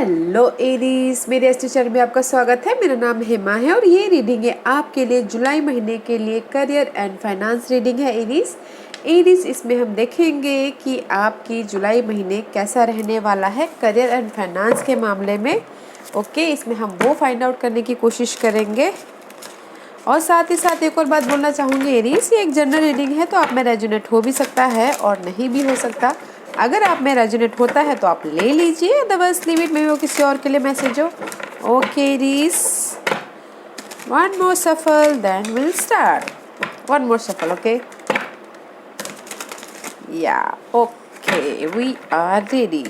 Hello Aries, मेरे astro channel में आपका स्वागत है। मेरा नाम हेमा है और ये रीडिंग है आपके लिए जुलाई महीने के लिए करियर एंड फाइनेंस रीडिंग है एरीज। इसमें हम देखेंगे कि आपकी जुलाई महीने कैसा रहने वाला है करियर एंड फाइनेंस के मामले में। ओके, इसमें हम वो फाइंड आउट करने की कोशिश करेंगे। और साथ ही साथ एक और बात बोलना चाहूँगी एरीज, ये एक जनरल रीडिंग है तो आप में रेजोनेट हो भी सकता है और नहीं भी हो सकता। अगर आप में रेजोनेट होता है तो आप ले लीजिए, अदरवाइज लीव इट, में वो किसी और के लिए मैसेज हो। Okay Aries, one more shuffle then will start. One more shuffle, okay या okay, we are ready.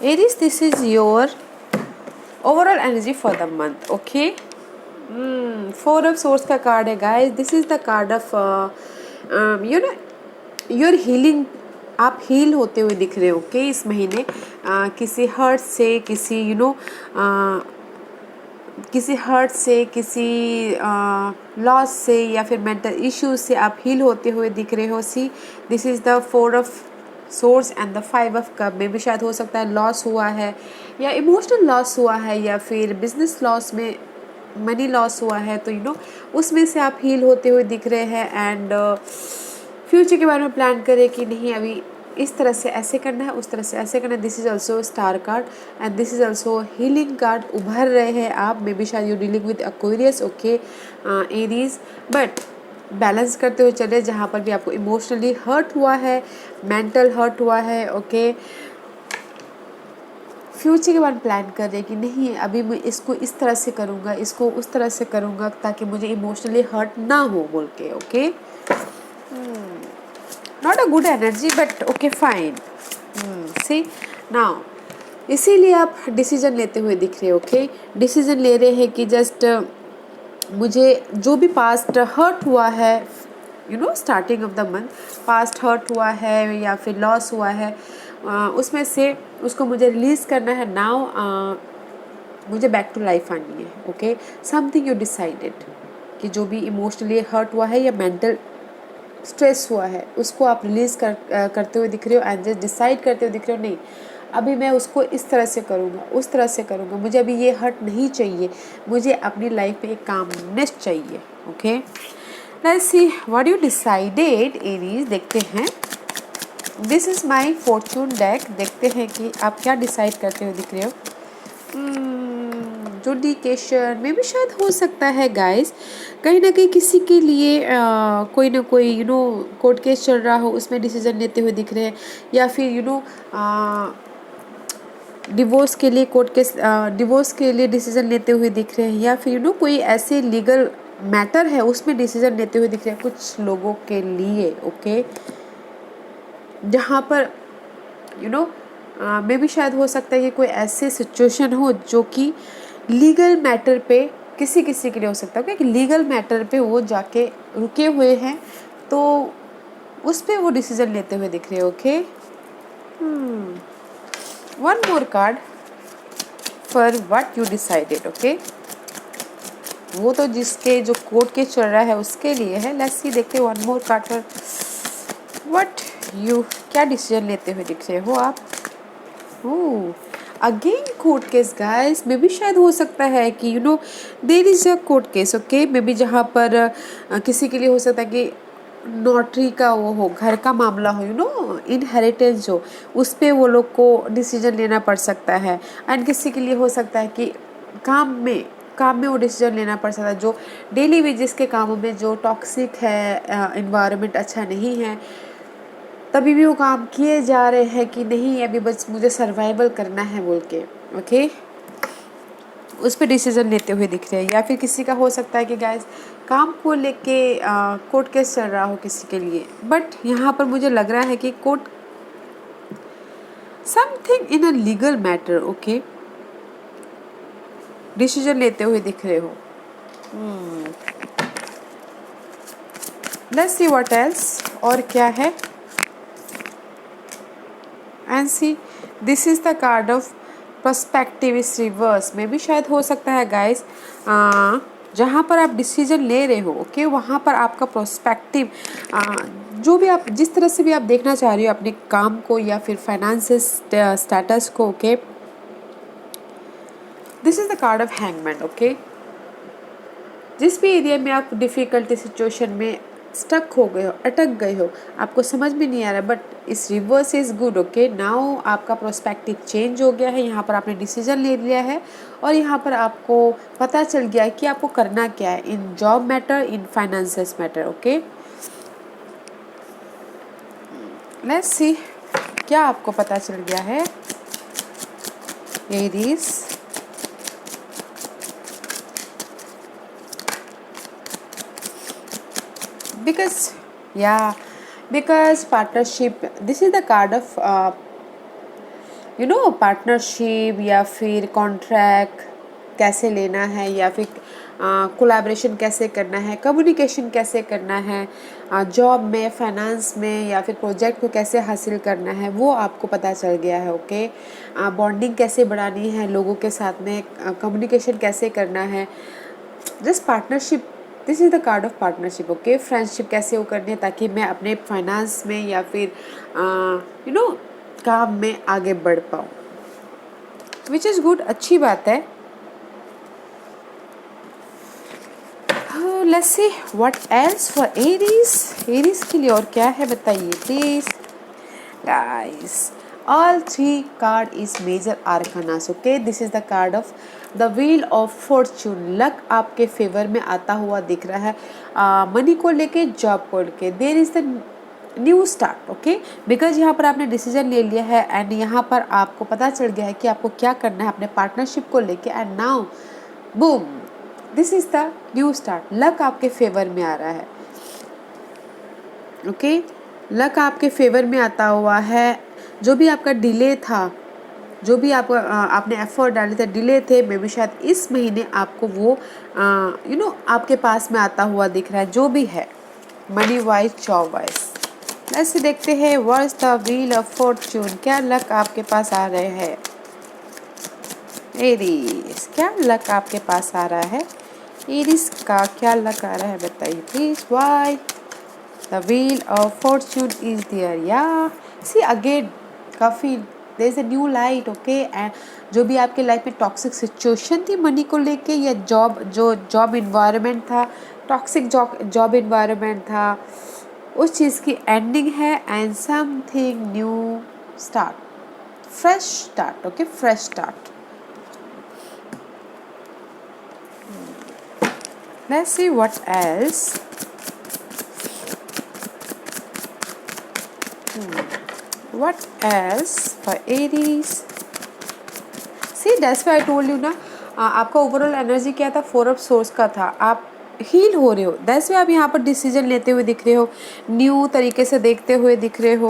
Aries, this is your overall energy for the month. Okay, four of swords का card है guys. This is the card of your healing. आप heal होते हुए दिख रहे हो okay इस महीने। किसी हर्ट से, किसी लॉस से या फिर मेंटल इश्यूज से आप हील होते हुए दिख रहे हो। See, this is the four of swords and the five of cup में भी शायद हो सकता है लॉस हुआ है या इमोशनल लॉस हुआ है या फिर बिजनेस लॉस में मनी लॉस हुआ है, तो उसमें से आप हील होते हुए दिख रहे हैं। एंड फ्यूचर के बारे में प्लान करें कि नहीं, अभी इस तरह से ऐसे करना है, उस तरह से ऐसे करना है। This is also star card and this is also healing card. उभर रहे हैं आप, मे बी शायद you dealing with Aquarius okay Aries, but balance करते हुए चले। जहाँ पर भी आपको इमोशनली हर्ट हुआ है, मेंटल हर्ट हुआ है ओके, फ्यूचर के बारे में प्लान कर रहे हैं कि नहीं, अभी मैं इसको इस तरह से करूँगा, इसको उस तरह से करूँगा ताकि मुझे इमोशनली हर्ट ना हो बोल के। Okay, not a good energy but okay fine. See now, इसीलिए आप डिसीजन लेते हुए दिख रहे हो। ओके, डिसीजन ले रहे हैं कि जस्ट मुझे जो भी पास्ट हर्ट हुआ है, starting of the month past hurt हुआ है या फिर लॉस हुआ है, उसमें से उसको मुझे रिलीज़ करना है। नाउ मुझे बैक टू लाइफ आनी है। ओके, समथिंग यू डिसाइडेड कि जो भी इमोशनली हर्ट हुआ है या मेंटल स्ट्रेस हुआ है उसको आप रिलीज़ करते हुए दिख रहे हो एंड जस्ट डिसाइड करते हुए दिख रहे हो, नहीं अभी मैं उसको इस तरह से करूँगा, उस तरह से करूँगा, मुझे अभी ये हर्ट नहीं चाहिए, मुझे अपनी लाइफ में एक कामनेस चाहिए। Okay, let's see what you decided Aries. देखते हैं, this is my Fortune deck. देखते हैं कि आप क्या डिसाइड करते हुए दिख रहे हो। जुडिकेशन में भी शायद हो सकता है गाइस, कहीं ना कहीं किसी के लिए कोई ना कोई कोर्ट केस चल रहा हो, उसमें डिसीजन लेते हुए दिख रहे हैं, या फिर डिवोर्स के लिए डिवोर्स के लिए डिसीजन लेते हुए दिख रहे हैं, या फिर कोई ऐसे लीगल मैटर है उसमें डिसीजन लेते हुए दिख रहे हैं कुछ लोगों के लिए। ओके, जहाँ पर मे भी शायद हो सकता है कि कोई ऐसे सिचुएशन हो जो कि लीगल मैटर पे किसी के लिए हो सकता है, क्योंकि लीगल मैटर पे वो जाके रुके हुए हैं, तो उस पे वो डिसीजन लेते हुए दिख रहे हैं। Okay, one more card for what you decided. Okay, वो तो जिसके जो कोर्ट केस चल रहा है उसके लिए है। लेट्स सी, देखते हैं one more card for what you, क्या डिसीजन लेते हुए दिख रहे हो आप। Again court case guys, maybe शायद हो सकता है कि there is a court case. Okay, maybe जहाँ पर किसी के लिए हो सकता है कि नोटरी का वो हो, घर का मामला हो, इनहेरिटेंस हो, उस पे वो लोग को डिसीजन लेना पड़ सकता है। एंड किसी के लिए हो सकता है कि काम में वो डिसीजन लेना पड़ सकता है, जो डेली वेजेस के कामों में जो टॉक्सिक है, एनवायरनमेंट अच्छा नहीं है, तभी भी वो काम किए जा रहे हैं कि नहीं अभी बस मुझे सर्वाइवल करना है बोल के। ओके, उस पर डिसीजन लेते हुए दिख रहे हैं। या फिर किसी का हो सकता है कि गाइस काम को लेके कोर्ट केस चल रहा हो किसी के लिए, बट यहाँ पर मुझे लग रहा है कि court something in a legal matter. Okay, decision लेते हुए दिख रहे हो। लेट्स सी व्हाट एल्स, और क्या है। And see, this is the card of perspective is reverse. में भी शायद हो सकता है गाइस जहाँ पर आप डिसीजन ले रहे हो ओके, वहाँ पर आपका प्रोस्पेक्टिव जो भी आप जिस तरह से भी आप देखना चाह रहे हो अपने काम को या फिर फाइनेंशियल स्टेटस को okay, this is the card of hangman okay. जिस भी एरिया में आप डिफ़िकल्टी सिचुएशन में स्टक हो गए हो, अटक गए हो, आपको समझ में नहीं आ रहा, बट इस reverse is good okay. Now आपका प्रोस्पेक्टिव चेंज हो गया है, यहाँ पर आपने डिसीजन ले लिया है और यहाँ पर आपको पता चल गया है कि आपको करना क्या है in job matter, in finances matter okay. Let's see क्या आपको पता चल गया है Aries. Because partnership, this is the card of partnership या फिर कॉन्ट्रैक्ट कैसे लेना है या फिर कोलैबोरेशन कैसे करना है, कम्युनिकेशन कैसे करना है, जॉब में, फाइनेंस में या फिर प्रोजेक्ट को कैसे हासिल करना है, वो आपको पता चल गया है ओके। बॉन्डिंग कैसे बढ़ानी है लोगों के साथ में, कम्युनिकेशन कैसे करना है, just partnership, this is the card of partnership okay. Friendship कैसे वो करनी है ताकि मैं अपने फाइनेंस में या फिर काम में आगे बढ़ पाऊँ, विच इज़ गुड, अच्छी बात है। Let's see what else for Aries. Aries के लिए और क्या है बताइए please guys. All three card is major arcanas okay, this is the card of the wheel of fortune। Luck आपके फेवर में आता हुआ दिख रहा है, मनी को लेके, जॉब को लेके। There is the new start okay, because यहाँ पर आपने डिसीजन ले लिया है एंड यहाँ पर आपको पता चल गया है कि आपको क्या करना है अपने पार्टनरशिप को लेके, and now boom, this is the new start. Luck आपके फेवर में आ रहा है ओके, लक आपके फेवर में आता हुआ है। जो भी आपका डिले था, जो भी आपने एफर्ट डाले थे, डिले थे, मे बी शायद इस महीने आपको वो आपके पास में आता हुआ दिख रहा है, जो भी है मनी वाइज, जॉब वाइज। ऐसे देखते हैं what is the wheel of Fortune, क्या लक आपके पास आ रहे हैं एरीज, क्या लक आपके पास आ रहा है एरीज का, क्या लक आ रहा है बताइए please. Why the wheel of fortune is there, या सी अगेन काफ़ी there is a new light okay. And जो भी आपके लाइफ में टॉक्सिक सिचुएशन थी मनी को लेके, या जॉब इन्वायरमेंट था, टॉक्सिक जॉब इन्वायरमेंट था, उस चीज़ की एंडिंग है and something new start, fresh start okay, fresh start. Let's see what else. What else for Aries? See, that's why I told you ना, आपका ओवरऑल एनर्जी क्या था, 4 of swords का था, आप हील हो रहे हो, दैट्स वाई आप यहाँ पर डिसीजन लेते हुए दिख रहे हो, न्यू तरीके से देखते हुए दिख रहे हो,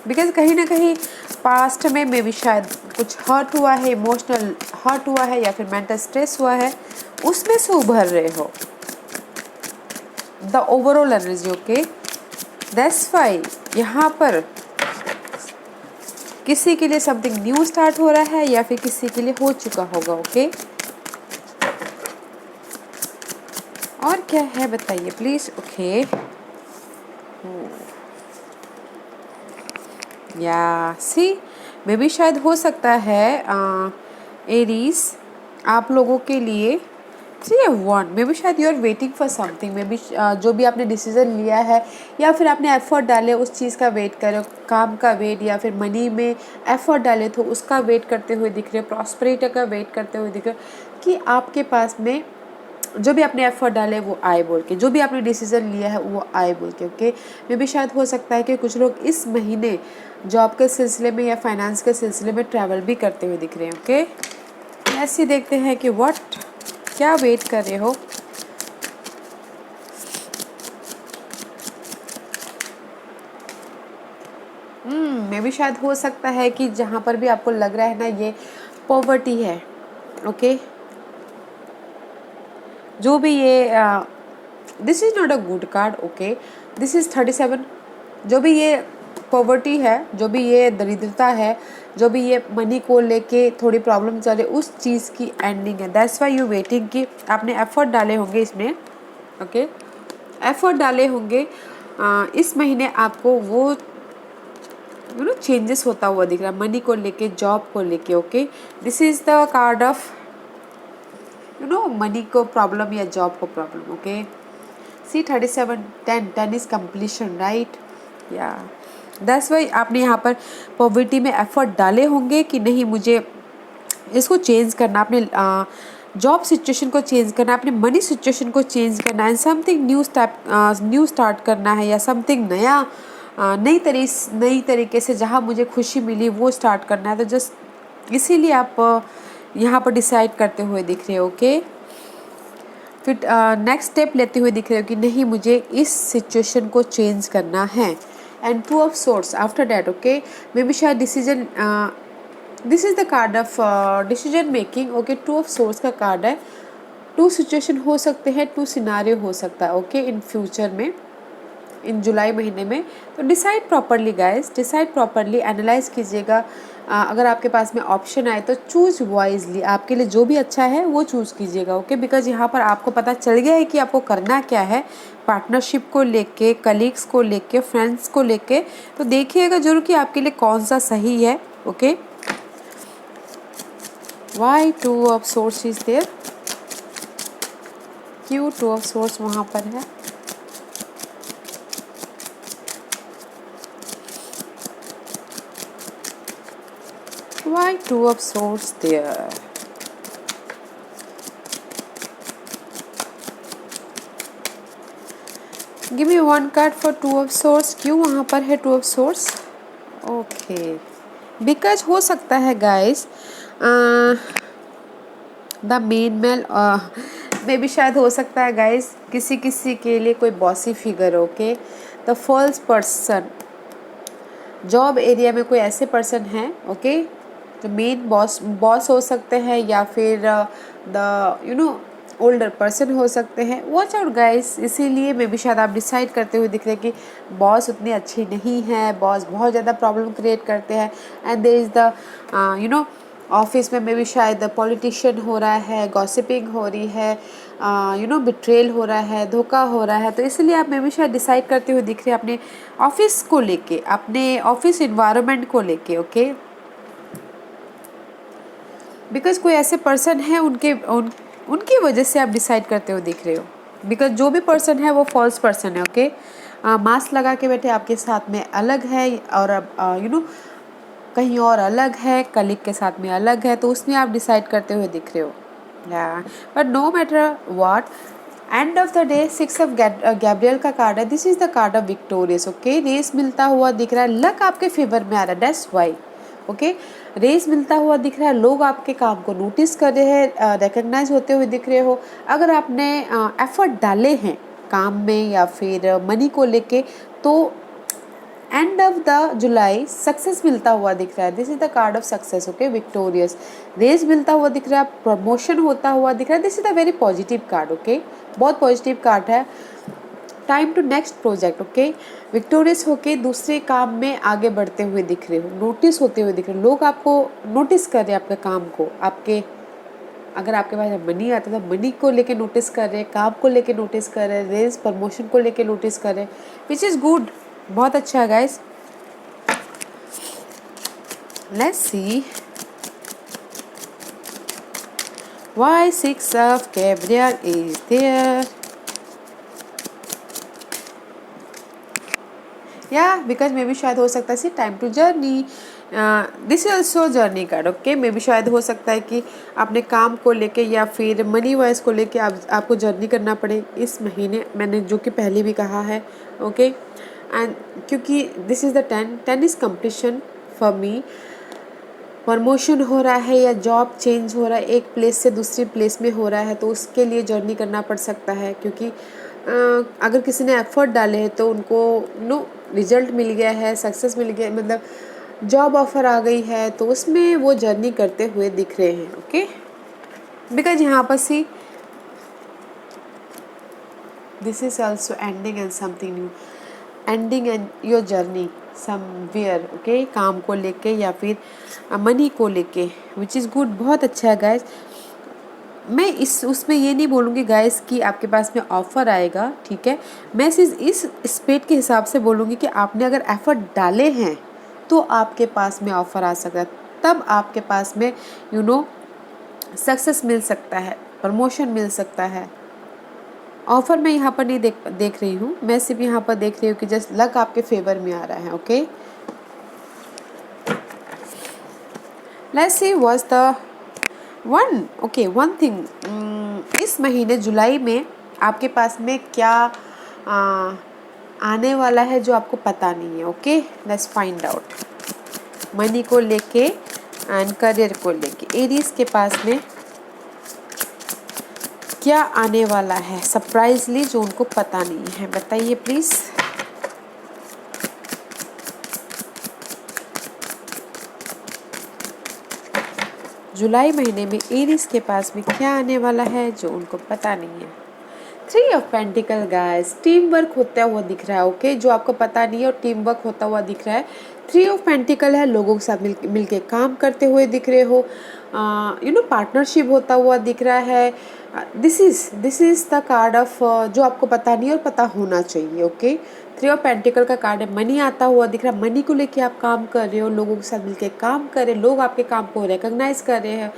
बिकॉज कहीं ना कहीं पास्ट में मे भी शायद कुछ हर्ट हुआ है, इमोशनल हर्ट हुआ है या फिर मेंटल स्ट्रेस हुआ है, उसमें से उभर रहे हो, the overall energy okay. That's why यहाँ पर किसी के लिए समथिंग न्यू स्टार्ट हो रहा है या फिर किसी के लिए हो चुका होगा ओके। और क्या है बताइए प्लीज ओके। या सी मे भी शायद हो सकता है एरीज आप लोगों के लिए वन, मे बी शायद you are waiting for something, maybe जो भी आपने डिसीजन लिया है या फिर आपने एफर्ट डाले उस चीज़ का वेट कर रहे हो, काम का वेट या फिर मनी में एफर्ट डाले तो उसका वेट करते हुए दिख रहे हो, प्रॉस्पेरिटी का वेट करते हुए दिख रहे हो कि आपके पास में जो भी आपने एफर्ट डाले वो आए बोल के, जो भी आपने डिसीजन लिया है वो आए बोल के ओके। मे बी शायद हो सकता है कि कुछ लोग इस महीने जॉब के सिलसिले में या फाइनेंस के सिलसिले में ट्रैवल भी करते हुए दिख रहे हैं ओके। ऐसे देखते हैं कि व्हाट, क्या वेट कर रहे हो। मे भी शायद हो सकता है कि जहाँ पर भी आपको लग रहा है ना ये पॉवर्टी है ओके, जो भी ये this is not a good card okay, this is 37, जो भी ये पॉवर्टी है, जो भी ये दरिद्रता है, जो भी ये मनी को लेके थोड़ी प्रॉब्लम चल रही, उस चीज़ की एंडिंग है। दैट्स वाई यू वेटिंग कि आपने एफर्ट डाले होंगे इसमें, ओके, एफर्ट डाले होंगे। इस महीने आपको वो चेंजेस होता हुआ दिख रहा है मनी को लेके, जॉब को लेके, okay. This is the card of money को प्रॉब्लम या जॉब को problem, okay. See 37 10 is completion, right, या दैट्स वाई आपने यहाँ पर पॉवर्टी में एफर्ट डाले होंगे कि नहीं, मुझे इसको चेंज करना, अपने जॉब सिचुएशन को चेंज करना, अपने मनी सिचुएशन को चेंज करना एंड समथिंग न्यू स्टार्ट करना है, या समथिंग नया नई तरीके से जहाँ मुझे खुशी मिली वो स्टार्ट करना है। तो जस्ट इसीलिए आप यहाँ पर डिसाइड करते हुए दिख रहे हो, ओके। फिर नेक्स्ट स्टेप लेते हुए दिख रहे हो कि नहीं, मुझे इस सिचुएशन को चेंज करना है। And two of swords after that, okay, maybe शायद decision, this is the card of decision making, okay. Two of swords का कार्ड है। टू सिचुएशन हो सकते हैं, टू सिनारियो हो सकता है, ओके, इन फ्यूचर में, इन जुलाई महीने में। तो decide properly guys, decide properly, analyse कीजिएगा। अगर आपके पास में ऑप्शन आए तो चूज वाइजली, आपके लिए जो भी अच्छा है वो चूज़ कीजिएगा, ओके। बिकॉज यहाँ पर आपको पता चल गया है कि आपको करना क्या है, पार्टनरशिप को लेके, कलीग्स को लेके, फ्रेंड्स को लेके। तो देखिएगा जरूर कि आपके लिए कौन सा सही है, okay. Why two of swords is there, क्यों टू ऑफ सोर्स वहाँ पर है? Why two of swords there? Give me one card for two of swords. क्यों वहाँ पर है two of swords? Okay. Because हो सकता है guys, the main male में भी शायद हो सकता है guys, किसी के लिए कोई bossy figure, okay. The false person, job area में कोई ऐसे पर्सन हैं, ओके, जो मेन बॉस हो सकते हैं, या फिर द ओल्डर पर्सन हो सकते हैं। वॉच आउट गाइस, इसीलिए मे भी शायद आप डिसाइड करते हुए दिख रहे हैं कि बॉस उतनी अच्छी नहीं है, बॉस बहुत ज़्यादा प्रॉब्लम क्रिएट करते हैं। And there is the office में मे भी शायद पॉलिटिशियन हो रहा है, गॉसिपिंग हो रही है, बिट्रेल हो रहा है, धोखा हो रहा है। तो इसलिए आप मे भी शायद डिसाइड करते हुए दिख रहे हैं अपने ऑफिस को लेके, अपने ऑफिस इन्वायरमेंट को लेके, ओके। बिकॉज कोई ऐसे पर्सन है, उनकी वजह से आप डिसाइड करते हुए दिख रहे हो। बिकॉज जो भी पर्सन है वो फॉल्स पर्सन है, ओके। मास्क लगा के बैठे आपके साथ में अलग है, और कहीं और अलग है, कलीग के साथ में अलग है। तो उसमें आप डिसाइड करते हुए दिख रहे हो, but no matter what, end of the day 6 of Gabriel का कार्ड है। This is the card of victorious, okay. Race मिलता हुआ दिख रहा है, लक आपके फेवर में आ रहा है, दैट्स वाई, ओके। रेस मिलता हुआ दिख रहा है, लोग आपके काम को नोटिस कर रहे हैं, रिकग्नाइज होते हुए दिख रहे हो। अगर आपने एफर्ट डाले हैं काम में या फिर मनी को लेके, तो end of the July success मिलता हुआ दिख रहा है। This is the card of success, okay, victorious. Race मिलता हुआ दिख रहा है, प्रमोशन होता हुआ दिख रहा है। This is the very positive card, okay, बहुत पॉजिटिव कार्ड है। Time to next project, okay. Victorious होके दूसरे काम में आगे बढ़ते हुए दिख रहे हो, नोटिस होते हुए दिख रहे हो, लोग आपको नोटिस कर रहे हैं, आपके काम को, आपके, अगर आपके पास मनी आता है तो मनी को लेके नोटिस कर रहे हैं, काम को लेके नोटिस कर रहे हैं, रेस प्रमोशन को लेके नोटिस कर रहे हैं, विच इज़ गुड, बहुत अच्छा है guys. Let's see why 6 of Gabriel is there. या बिकॉज मे बी शायद हो सकता है time to journey, this is also journey card, okay. Maybe शायद हो सकता है कि अपने काम को लेके या फिर मनी वाइज को लेके आपको जर्नी करना पड़े इस महीने, मैंने जो कि पहले भी कहा है, ओके। एंड क्योंकि this is the 10 is completion for me, promotion हो रहा है या जॉब चेंज हो रहा है, एक प्लेस से दूसरी प्लेस में हो रहा है, तो उसके लिए जर्नी करना पड़ सकता है। क्योंकि अगर किसी ने एफर्ट डाले हैं तो उनको रिजल्ट मिल गया है, सक्सेस मिल गया, मतलब जॉब ऑफर आ गई है, तो उसमें वो जर्नी करते हुए दिख रहे हैं, ओके। बिकॉज यहाँ पर सी this is also ending and something new, ending and your journey, somewhere, okay, काम को लेके या फिर मनी को लेके, विच इज़ गुड, बहुत अच्छा है गाइस। मैं उसमें ये नहीं बोलूँगी गाइस कि आपके पास में ऑफ़र आएगा, ठीक है। मैं सिर्फ इस स्पेड के हिसाब से बोलूँगी कि आपने अगर एफर्ट डाले हैं तो आपके पास में ऑफ़र आ सकता है, तब आपके पास में सक्सेस मिल सकता है, प्रमोशन मिल सकता है। ऑफ़र मैं यहाँ पर नहीं देख रही हूँ, मैं सिर्फ यहाँ पर देख रही हूँ कि जस्ट लक आपके फेवर में आ रहा है, okay. Let's see what's the one thing, इस महीने जुलाई में आपके पास में क्या आने वाला है जो आपको पता नहीं है, okay. Let's find out money को लेके एंड करियर को लेके एरीज के पास में क्या आने वाला है सरप्राइजली जो उनको पता नहीं है, बताइए प्लीज़। जुलाई महीने में एरीज के पास में क्या आने वाला है जो उनको पता नहीं है। 3 of pentacle guys, team work होता हुआ दिख रहा है, ओके, जो आपको पता नहीं है और टीम वर्क होता हुआ दिख रहा है। 3 ऑफ पेंटिकल है, लोगों के साथ मिल के काम करते हुए दिख रहे हो, पार्टनरशिप होता हुआ दिख रहा है। This is the card of जो आपको पता नहीं और पता होना चाहिए, ओके। 3 ऑफ पेंटिकल का कार्ड है, मनी आता हुआ दिख रहा है, मनी को लेके आप काम कर रहे हो, लोगों के साथ मिलके काम कर रहे हो, लोग आपके काम को रिकॉग्नाइज कर रहे हैं।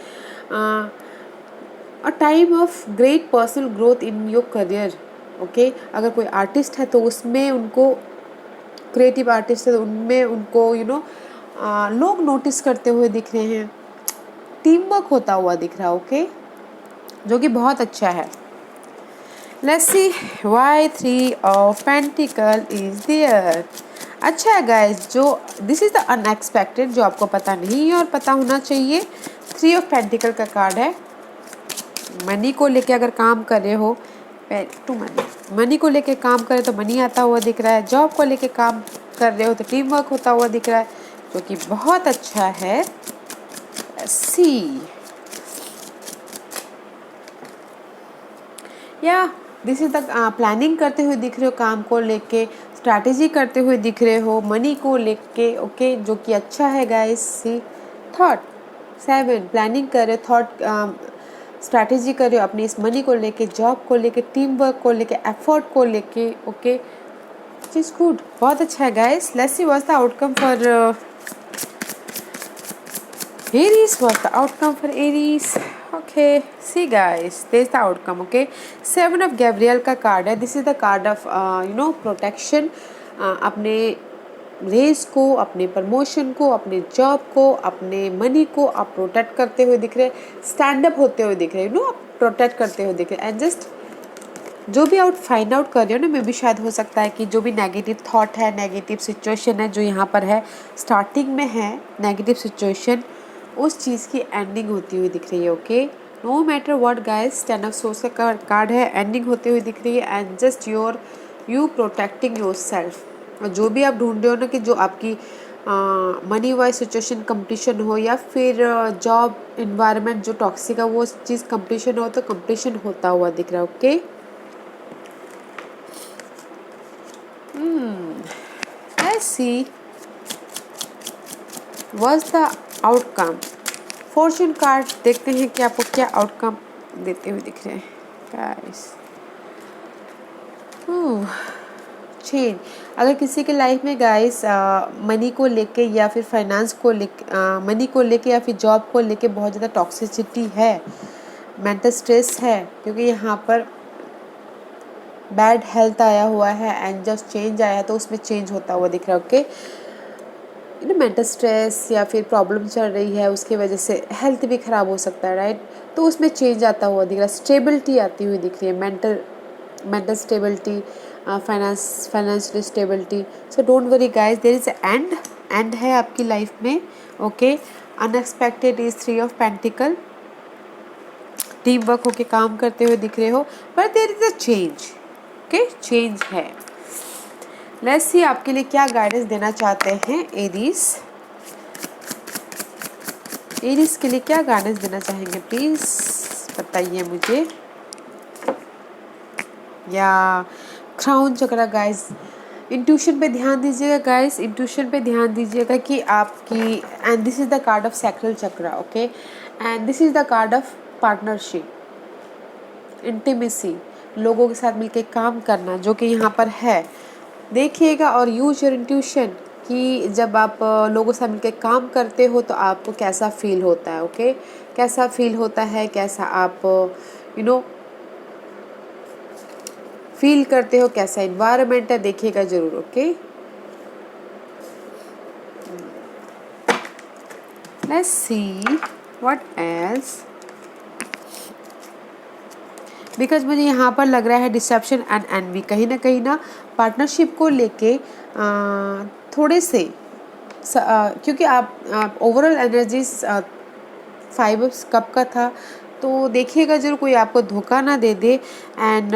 A time of great personal growth in your career, okay. अगर कोई आर्टिस्ट है तो उसमें उनको, क्रिएटिव आर्टिस्ट है तो उनमें उनको लोग नोटिस करते हुए दिख रहे हैं, टीम वर्क होता हुआ दिख रहा है, ओके, जो कि बहुत अच्छा है। Let's see why 3 of pentacle is there. अच्छा है गाइस, जो दिस इज द अनएक्सपेक्टेड, जो आपको पता नहीं है और पता होना चाहिए। 3 ऑफ पेंटिकल का कार्ड है, मनी को लेके अगर काम कर रहे हो, टू मनी को लेके काम कर रहे हो तो मनी आता हुआ दिख रहा है, जॉब को लेके काम कर रहे हो तो टीम वर्क होता हुआ दिख रहा है, जो कि बहुत अच्छा है। सी या दिस इज द प्लानिंग करते हुए दिख रहे हो, काम को लेके स्ट्रैटेजी करते हुए दिख रहे हो, मनी को लेके, ओके, जो कि अच्छा है गाइस। सी थॉट 7, प्लानिंग कर रहे हो, थॉट स्ट्रैटेजी कर रहे हो अपनी इस मनी को लेके, जॉब को लेके, टीम वर्क को लेके, एफर्ट को लेके, ओके, विच इज गुड, बहुत अच्छा है guys. Let's see what's the outcome for Aries. What's the outcome for Aries? Okay, see guys, there's the outcome, okay. 7 of Gabriel का कार्ड है, this is the card of protection, अपने race को, अपने promotion को, अपने job को, अपने money को आप प्रोटेक्ट करते हुए दिख रहे, स्टैंड अप होते हुए दिख रहे, आप प्रोटेक्ट करते हुए दिख रहे, एंड जस्ट जो भी फाइंड आउट कर रहे हो ना, मे भी शायद हो सकता है कि जो भी नेगेटिव थॉट है, नेगेटिव सिचुएशन है जो यहाँ पर है, स्टार्टिंग में है नेगेटिव सिचुएशन, उस चीज़ की एंडिंग होती हुई दिख रही है, okay. No matter what guys, 10 of swords का कार्ड है, एंडिंग होती हुई दिख रही है, and just you protecting yourself. और जो भी आप ढूंढ रहे हो ना कि जो आपकी मनी वाइज सिचुएशन कंप्लीशन हो या फिर जॉब इन्वायरमेंट जो टॉक्सिक है वो चीज़ कंप्लीशन हो, तो कंप्लीशन होता हुआ दिख रहा है, okay. Let's see what's the outcome. Fortune card देखते हैं कि आपको क्या आउटकम देते हुए दिख रहे हैं गाइस। चेंज, अगर किसी के लाइफ में गाइस मनी को लेके या फिर फाइनेंस को लेके, मनी को लेके या फिर जॉब को लेके बहुत ज़्यादा टॉक्सिसिटी है, मेंटल स्ट्रेस है, क्योंकि यहाँ पर बैड हेल्थ आया हुआ है एंड जस्ट चेंज आया तो उसमें चेंज होता हुआ दिख रहा है, ओके। मेंटल स्ट्रेस या फिर प्रॉब्लम चल रही है, उसकी वजह से हेल्थ भी ख़राब हो सकता है, राइट, तो उसमें चेंज आता हुआ दिख रहा है, स्टेबिलिटी आती हुई दिख रही है, mental stability, financial stability. So don't worry guys, there is end है आपकी लाइफ में, okay. Unexpected is 3 of pentacle, team work होके काम करते हुए दिख रहे हो, पर there is a change, okay, change है। लेट्स सी आपके लिए क्या गाइडेंस देना चाहते हैं एरीज के लिए क्या गाइडेंस देना चाहेंगे, प्लीज बताइए मुझे। या क्राउन चक्रा गाइस, इंट्यूशन पे ध्यान दीजिएगा गाइस, इंट्यूशन पे ध्यान दीजिएगा कि आपकी, and this is the card of sacral chakra, okay, and this is the card of partnership, intimacy, लोगों के साथ मिलकर काम करना, जो कि यहाँ पर है। देखिएगा और यूज योर इंट्यूशन कि जब आप लोगों से मिलकर काम करते हो तो आपको कैसा फील होता है, ओके, कैसा फील होता है, कैसा आप यू नो फील करते हो, कैसा इन्वायरमेंट है, देखिएगा जरूर, okay. Let's see what else, because मुझे यहाँ पर लग रहा है डिसेप्शन एंड एनवी, कहीं ना पार्टनरशिप को लेके थोड़े से क्योंकि आप ओवरऑल एनर्जीज 5 कप का था, तो देखिएगा जरूर कोई आपको धोखा ना दे दे, एंड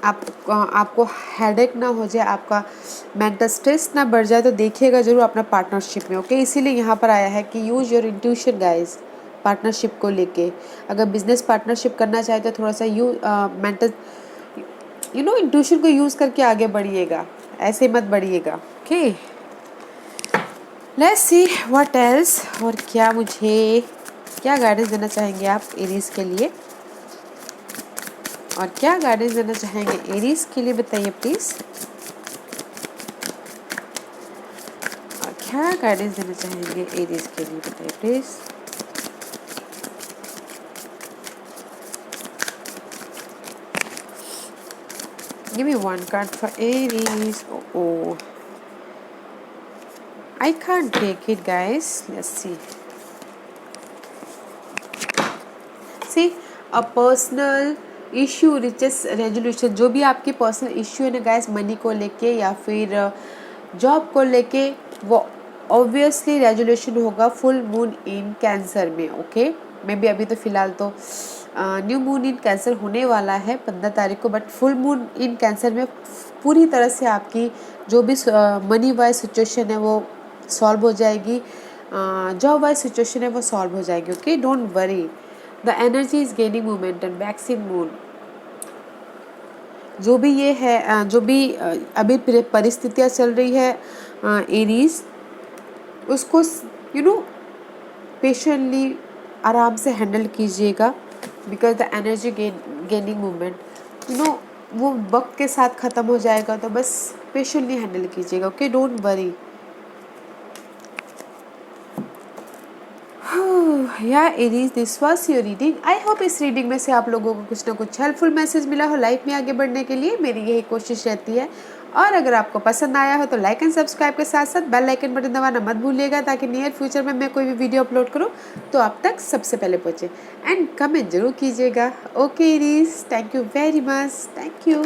आपको हेडेक ना हो जाए, आपका मेंटल स्ट्रेस ना बढ़ जाए, तो देखिएगा जरूर अपना पार्टनरशिप में, ओके। इसीलिए यहाँ पर आया है कि use your intuition guys, partnership को लेके। अगर बिजनेस पार्टनरशिप करना चाहे तो थोड़ा सा मेंटल इंट्यूशन को यूज़ करके आगे बढ़िएगा, ऐसे मत बढ़िएगा, okay. Let's see what else, और क्या गाइडेंस देना चाहेंगे आप एरीज के लिए, और क्या गाइडेंस देना चाहेंगे एरीज के लिए, बताइए प्लीज़। और क्या गाइडेंस देना चाहेंगे एरीज के लिए, बताइए please. Give me one card for Aries. Oh, I can't take it, guys. Let's see. See, a personal issue reaches resolution. जो भी आपकी पर्सनल इश्यू है ना गाइस, मनी को लेके या फिर जॉब को लेके, वो ऑब्वियसली रेजोल्यूशन होगा फुल मून इन कैंसर में, ओके। मे बी अभी तो फिलहाल तो न्यू मून इन कैंसर होने वाला है 15 तारीख को, but full moon in cancer में पूरी तरह से आपकी जो भी मनी वाइज सिचुएशन है वो सॉल्व हो जाएगी, जॉब वाइज सिचुएशन है वो सॉल्व हो जाएगी, okay. Don't worry, the energy is gaining momentum, vaccine moon, जो भी ये है, जो भी अभी परिस्थितियाँ चल रही है एरीज, उसको पेशेंटली आराम से हैंडल कीजिएगा, because the energy gaining movement वो वक्त के साथ ख़त्म हो जाएगा, तो बस पेशेंटली हैंडल कीजिएगा, okay. Don't worry. Yeah Aries, this was your reading. I hope इस रीडिंग में से आप लोगों को कुछ ना कुछ हेल्पफुल मैसेज मिला हो लाइफ में आगे बढ़ने के लिए, मेरी यही कोशिश रहती है। और अगर आपको पसंद आया हो तो लाइक एंड सब्सक्राइब के साथ साथ बेल आइकन बटन दबाना मत भूलिएगा, ताकि नियर फ्यूचर में मैं कोई भी वीडियो अपलोड करूं तो आप तक सबसे पहले पहुंचे। एंड कमेंट जरूर कीजिएगा, okay Aries, thank you very much, thank you.